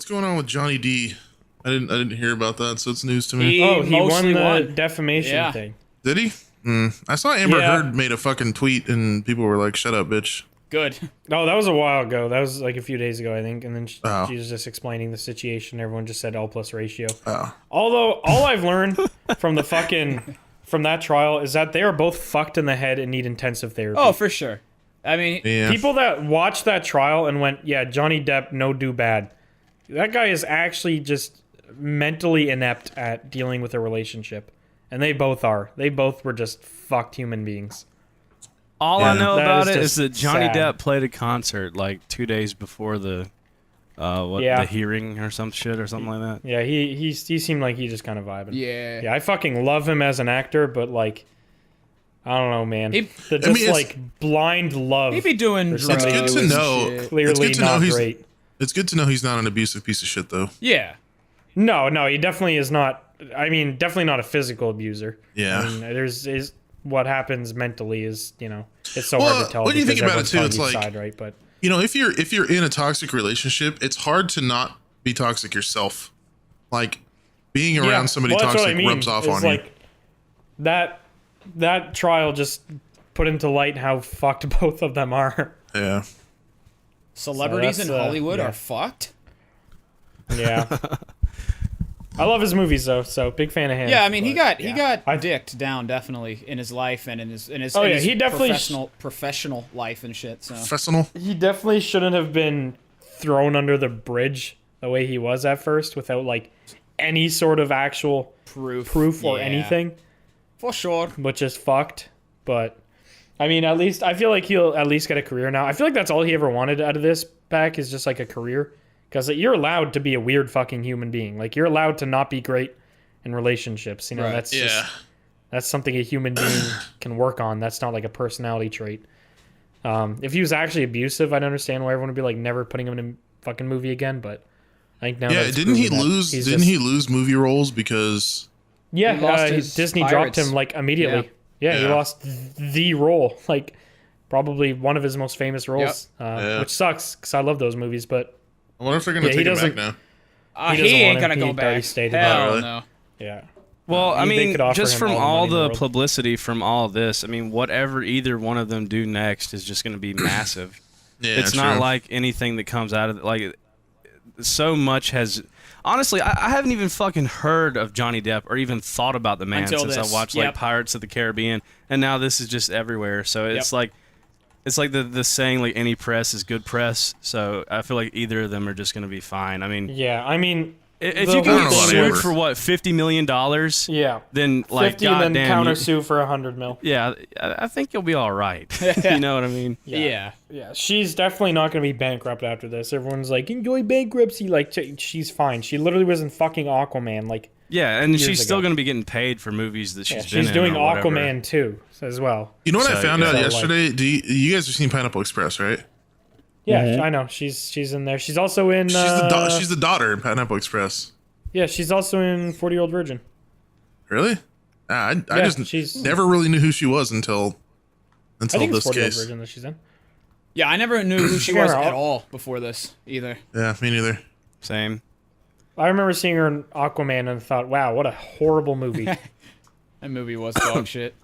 What's going on with Johnny D? I didn't hear about that, so it's news to me. He won the defamation thing. Did he? I saw Amber Heard made a fucking tweet, and people were like, "Shut up, bitch." Good. No, that was a while ago. That was like a few days ago, I think. And then she was just explaining the situation. Everyone just said L plus ratio. Although all I've learned from that trial is that they are both fucked in the head and need intensive therapy. Oh, for sure. I mean, people that watched that trial and went, "Yeah, Johnny Depp, no do bad." That guy is actually just mentally inept at dealing with a relationship, and they both are. They both were just fucked human beings. All I know about it is that Johnny Depp played a concert like 2 days before the the hearing or some shit or something like that. Yeah, he seemed like he just kind of vibing. Yeah, I fucking love him as an actor, but like, I don't know, man. Blind love. He be doing drugs. It's good to know. Clearly not great. It's good to know he's not an abusive piece of shit, though. Yeah. No, he definitely is not. I mean, definitely not a physical abuser. Yeah. I mean, what happens mentally is, it's so hard to tell. When you think about it too, it's like, right? But if you're in a toxic relationship, it's hard to not be toxic yourself. Like being around somebody toxic rubs off on you. That trial just put into light how fucked both of them are. Yeah. Celebrities in Hollywood are fucked. Yeah. I love his movies though, so big fan of him. Yeah, I mean he got dicked down definitely in his life and in his he definitely professional life and shit. So professional. He definitely shouldn't have been thrown under the bridge the way he was at first without like any sort of actual proof or anything. For sure. Which is fucked. But I mean, at least I feel like he'll at least get a career now. I feel like that's all he ever wanted out of this pack is just like a career. Because you're allowed to be a weird fucking human being. Like, you're allowed to not be great in relationships. That's that's something a human being can work on. That's not like a personality trait. If he was actually abusive, I'd understand why everyone would be like never putting him in a fucking movie again. But I think now didn't he lose movie roles because Disney dropped him like immediately. Yeah, he lost the role, like probably one of his most famous roles, which sucks because I love those movies, but. I wonder if they're going to take him back now. He ain't going to go back. Hell no. Yeah. Well, I mean, just from all the publicity from all of this, I mean, whatever either one of them do next is just going to be massive. It's not like anything that comes out of it. Like, so much has... Honestly, I haven't even fucking heard of Johnny Depp or even thought about the man since I watched like Pirates of the Caribbean, and now this is just everywhere. So it's like... It's like the saying, like, any press is good press, so I feel like either of them are just going to be fine. I mean... Yeah, I mean... If you can get sued for, what, $50 million? Yeah. Then, like, 50 and then counter-sue for $100 million. Yeah, I think you'll be all right. You know what I mean? Yeah. She's definitely not going to be bankrupt after this. Everyone's like, enjoy bankruptcy. Like, she's fine. She literally was in fucking Aquaman, like... Yeah, and she's still going to be getting paid for movies that she's been in. She's doing Aquaman too, as well. You know what I found out yesterday? You guys have seen Pineapple Express, right? Yeah, I know. She's in there. She's also in... She's the daughter in Pineapple Express. Yeah, she's also in 40-Year-Old Virgin. Really? I just never really knew who she was until I think this it's 40-Year-Old case. Virgin that she's in. Yeah, I never knew who she was at all before this, either. Yeah, me neither. Same. I remember seeing her in Aquaman and thought, wow, what a horrible movie. That movie was dog shit.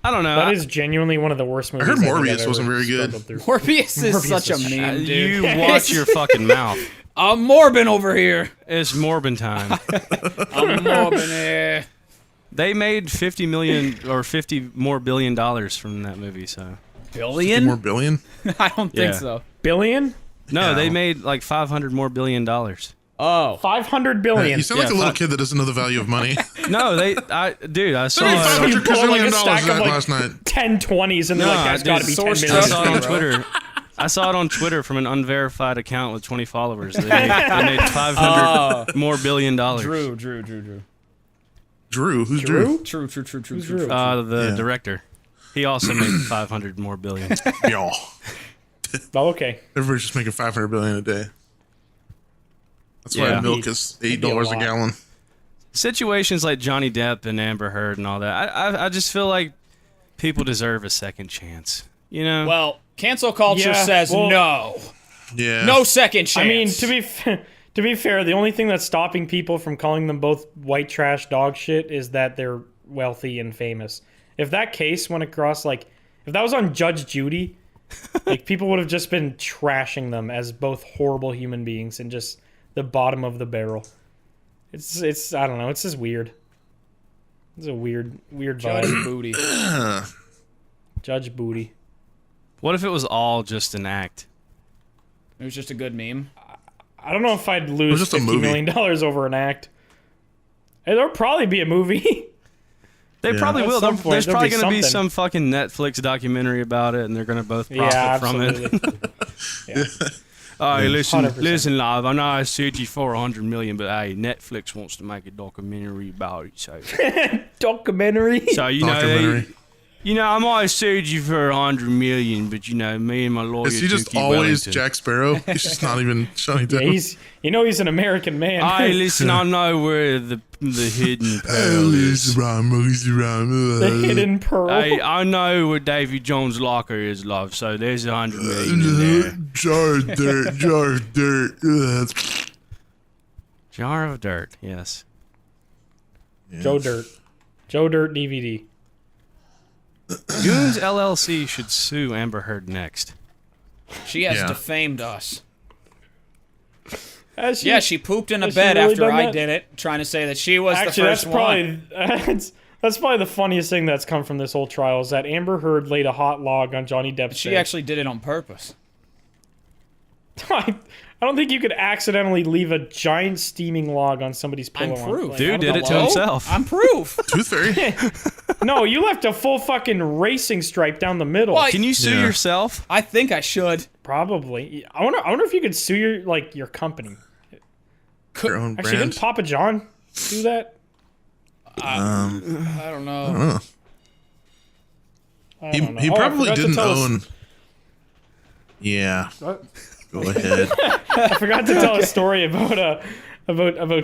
I don't know. That is genuinely one of the worst movies. I heard Morbius wasn't very good. Morbius is such a meme, dude. You watch your fucking mouth. I'm Morbin over here. It's Morbin time. I'm Morbin here. They made $50 million or $50 more billion from that movie, so. Billion? 50 more billion? I don't think so. Billion? No, they made like $500 more billion. Oh. 500 billion. You sound like a little kid that doesn't know the value of money. No, I saw $500 like gazillion last night. 10 20s and they're like, that's got to be 10 million. I saw it on Twitter. I saw it on Twitter from an unverified account with 20 followers. They made 500 more billion dollars. Drew. Drew? Who's Drew? True. The director. He also made 500 more billion. Y'all. Oh, okay. Everybody's just making 500 billion a day. That's why milk is $8 a gallon. Situations like Johnny Depp and Amber Heard and all that, I just feel like people deserve a second chance. You know? Well, cancel culture says no. Yeah. No second chance. I mean, To be fair, the only thing that's stopping people from calling them both white trash dog shit is that they're wealthy and famous. If that case went across, like, if that was on Judge Judy, like, people would have just been trashing them as both horrible human beings and just the bottom of the barrel. It's I don't know. It's just weird. It's a weird vibe. Judge Booty. Judge Booty. What if it was all just an act? It was just a good meme. I don't know if I'd lose $50 million over an act. Hey, there'll probably be a movie. They probably will. There's probably going to be some fucking Netflix documentary about it, and they're going to both profit from it. Yeah. Hey, listen, live. I know I said you for $100 million, but hey, Netflix wants to make a documentary about it. So documentary. So I might have sued you for $100 million, but me and my lawyer. Is he just always Jack Sparrow? He's just not even showing down. He's an American man. Hey, listen, I know where the hidden pearl is. The hidden pearl. Hey, I know where Davy Jones' locker is, love. So there's $100 million in there. Jar of dirt. Jar of dirt. Jar of dirt. Yes. Joe Dirt. Joe Dirt DVD. Goons LLC should sue Amber Heard next. She has defamed us. She, she pooped in a bed really after I did it, trying to say that she was the first one. That's probably the funniest thing that's come from this whole trial is that Amber Heard laid a hot log on Johnny Depp's She actually did it on purpose. I don't think you could accidentally leave a giant steaming log on somebody's pillow. I'm proof. Dude did it to himself. I'm proof. Tooth Fairy. No, you left a full fucking racing stripe down the middle. Well, can you sue yourself? I think I should. Probably. I wonder if you could sue your company. Your own Actually, brand. didn't Papa John do that? I don't know. He probably didn't own. Yeah. What? Go ahead. I forgot to tell a story about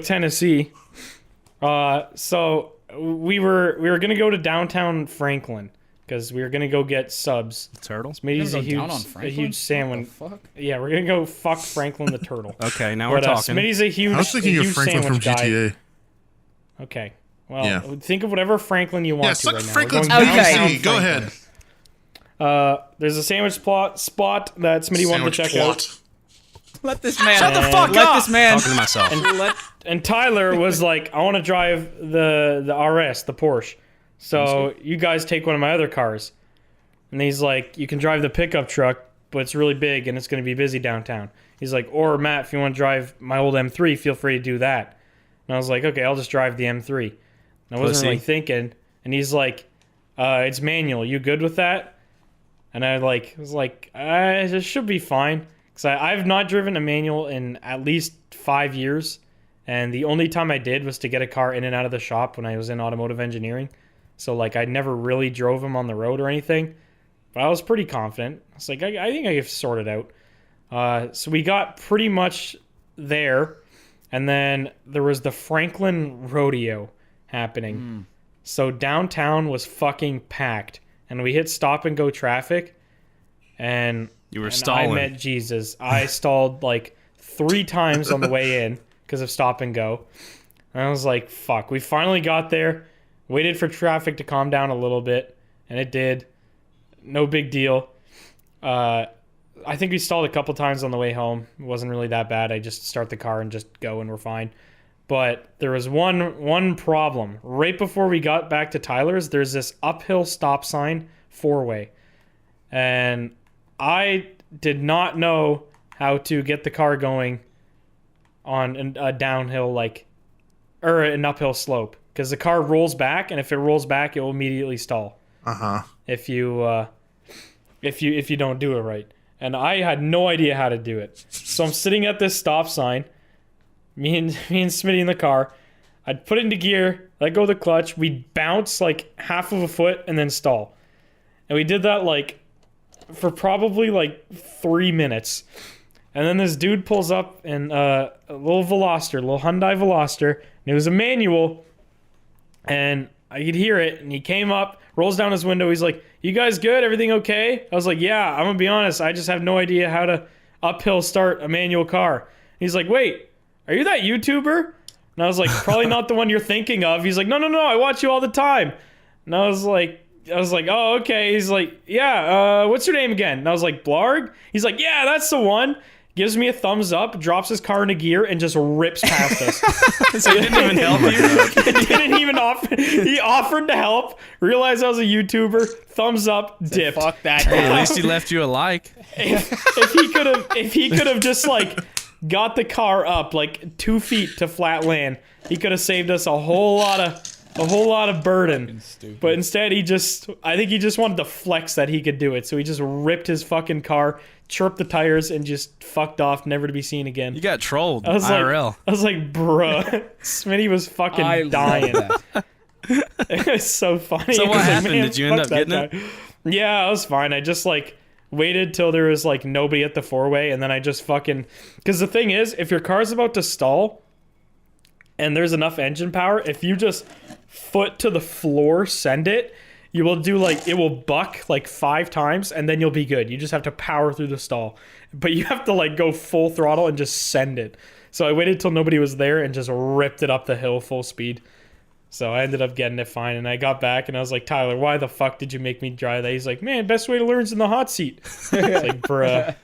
Tennessee. So we were gonna go to downtown Franklin because we were gonna go get subs. Turtle. Smitty's a huge sandwich. Yeah, we're gonna go fuck Franklin the turtle. Okay, now we're talking. Smitty's a huge. I was thinking of Franklin from GTA. Guy. Okay. Well, think of whatever Franklin you want to right now. Franklin's Go ahead. There's a sandwich spot that Smitty wanted to check out. Let this man. Shut the fuck up. Let this man. Talking to myself. And Tyler was like, I want to drive the RS, the Porsche. So you guys take one of my other cars. And he's like, you can drive the pickup truck, but it's really big and it's going to be busy downtown. He's like, or Matt, if you want to drive my old M3, feel free to do that. And I was like, okay, I'll just drive the M3. And I wasn't really thinking. And he's like, it's manual. You good with that? And I was like, it should be fine. Because I've not driven a manual in at least 5 years. And the only time I did was to get a car in and out of the shop when I was in automotive engineering. So, I never really drove them on the road or anything. But I was pretty confident. I was like, I think I can sort it out. So we got pretty much there. And then there was the Franklin Rodeo happening. So downtown was fucking packed. And we hit stop and go traffic. And you were stalling. I met Jesus. I stalled 3 times on the way in because of stop and go. And I was like, fuck. We finally got there. Waited for traffic to calm down a little bit. And it did. No big deal. I think we stalled a couple times on the way home. It wasn't really that bad. I just start the car and just go and we're fine. But there was one problem. Right before we got back to Tyler's, there's this uphill stop sign 4-way. And I did not how to get the car going on a downhill or an uphill slope. Because the car rolls back, and if it rolls back, it will immediately stall. If you don't do it right. And I had no idea how to do it. So I'm sitting at this stop sign. Me and Smitty in the car. I'd put it into gear, let go of the clutch. We'd bounce half of a foot and then stall. And we did that for probably 3 minutes. And then this dude pulls up in a little Hyundai Veloster. And it was a manual. And I could hear it. And he came up, rolls down his window. He's like, you guys good? Everything okay? I was like, yeah, I'm going to be honest. I just have no idea how to uphill start a manual car. He's like, wait, are you that YouTuber? And I was like, probably not the one you're thinking of. He's like, no, I watch you all the time. And I was like, oh, okay. He's like, yeah, what's your name again? And I was like, Blarg? He's like, yeah, that's the one. Gives me a thumbs up, drops his car into gear, and just rips past us. So he didn't even help you? He didn't even offer. He offered to help, realized I was a YouTuber, thumbs up, dipped. Fuck that guy. At least he left you a like. If he could have just like got the car up like 2 feet to flat land, he could have saved us a whole lot of burden. But instead I think he just wanted to flex that he could do it. So he just ripped his fucking car, chirped the tires, and just fucked off, never to be seen again. You got trolled. I was IRL. like, bruh, Smitty was fucking dying. It was so funny. So what happened? Man, did you end up getting it? Yeah, I was fine. I just like waited till there was like nobody at the four-way, and then I just fucking, because the thing is, if your car's about to stall and there's enough engine power, if you just foot to the floor send it, you will do like, it will buck like 5 times and then you'll be good. You just have to power through the stall, but you have to like go full throttle and just send it. So I waited till nobody was there and just ripped it up the hill full speed. So I ended up getting it fine, and I got back and I was like, Tyler, why the fuck did you make me drive that? He's like, man, best way to learn is in the hot seat. It's like, bruh,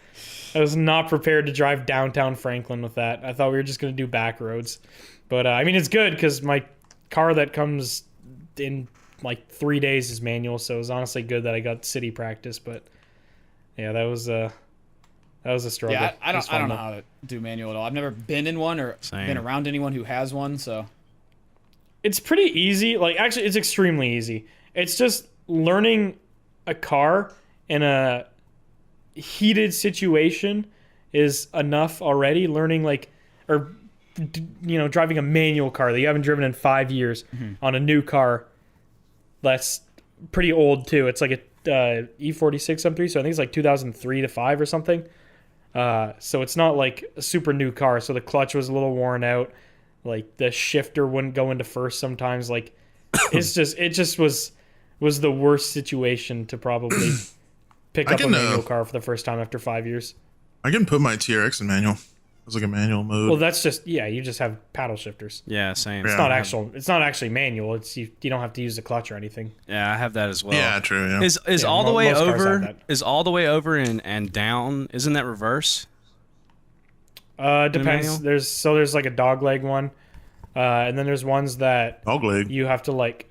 I was not prepared to drive downtown Franklin with that. I thought we were just going to do back roads. But I mean, it's good because my car that comes in like 3 days is manual, so it was honestly good that I got city practice. But yeah, that was a struggle. Yeah, I don't know how to do manual at all. I've never been in one or been around anyone who has one, so it's pretty easy. Like, actually, it's extremely easy. It's just learning a car in a heated situation is enough already. Learning driving a manual car that you haven't driven in 5 years on a new car that's pretty old too. It's like a E46 M3, so I think it's like 2003 to 5 or something. So it's not like a super new car. So the clutch was a little worn out. Like the shifter wouldn't go into first sometimes. Like it just was the worst situation to probably pick up a manual car for the first time after 5 years. I can put my TRX in manual. It's like a manual mode. Well, that's just, yeah, you just have paddle shifters. Yeah, same. It's not actually manual. It's you don't have to use the clutch or anything. Yeah, I have that as well. Yeah, true. Yeah. Is all the way over? Is all the way over and down? Isn't that reverse? Depends. There's like a dog leg one, and then there's ones that dog leg you have to like,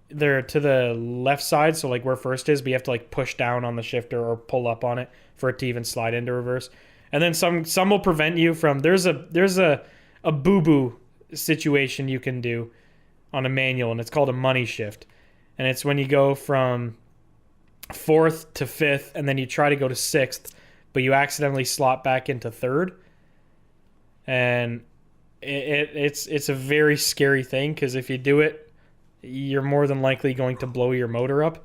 they're to the left side, so like where first is, but you have to like push down on the shifter or pull up on it for it to even slide into reverse. And then some will prevent you from, there's a boo-boo situation you can do on a manual, and it's called a money shift. And it's when you go from 4th to 5th, and then you try to go to 6th, but you accidentally slot back into 3rd. And it's a very scary thing, because if you do it, you're more than likely going to blow your motor up.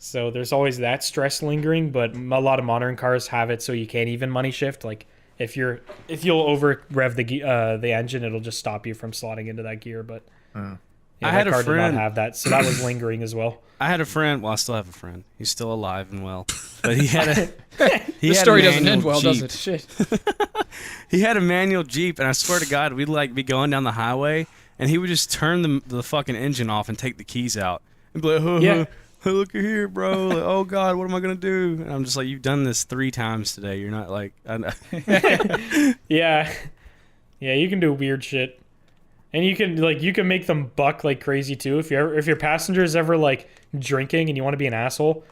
So there's always that stress lingering, but a lot of modern cars have it so you can't even money shift. Like if you'll over rev the engine, it'll just stop you from slotting into that gear. But I had a friend did not have that, so that was lingering as well. I had a friend. Well, I still have a friend. He's still alive and well, but he had a. The story doesn't end well, does it? Shit. He had a manual Jeep, and I swear to God, we'd like be going down the highway, and he would just turn the fucking engine off and take the keys out and be like, yeah. Hey, look here, bro. Like, oh, God, what am I going to do? And I'm just like, you've done this 3 times today. You're not like... Yeah. Yeah, you can do weird shit. And you can make them buck like crazy, too. If your passenger is ever, like, drinking and you want to be an asshole,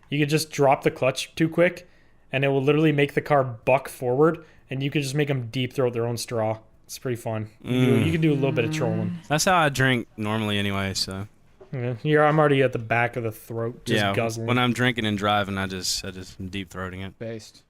you could just drop the clutch too quick, and it will literally make the car buck forward, and you could just make them deep throat their own straw. It's pretty fun. You can do a little bit of trolling. That's how I drink normally anyway, so... Yeah, I'm already at the back of the throat, just guzzling. When I'm drinking and driving, I just deep throating it. Based.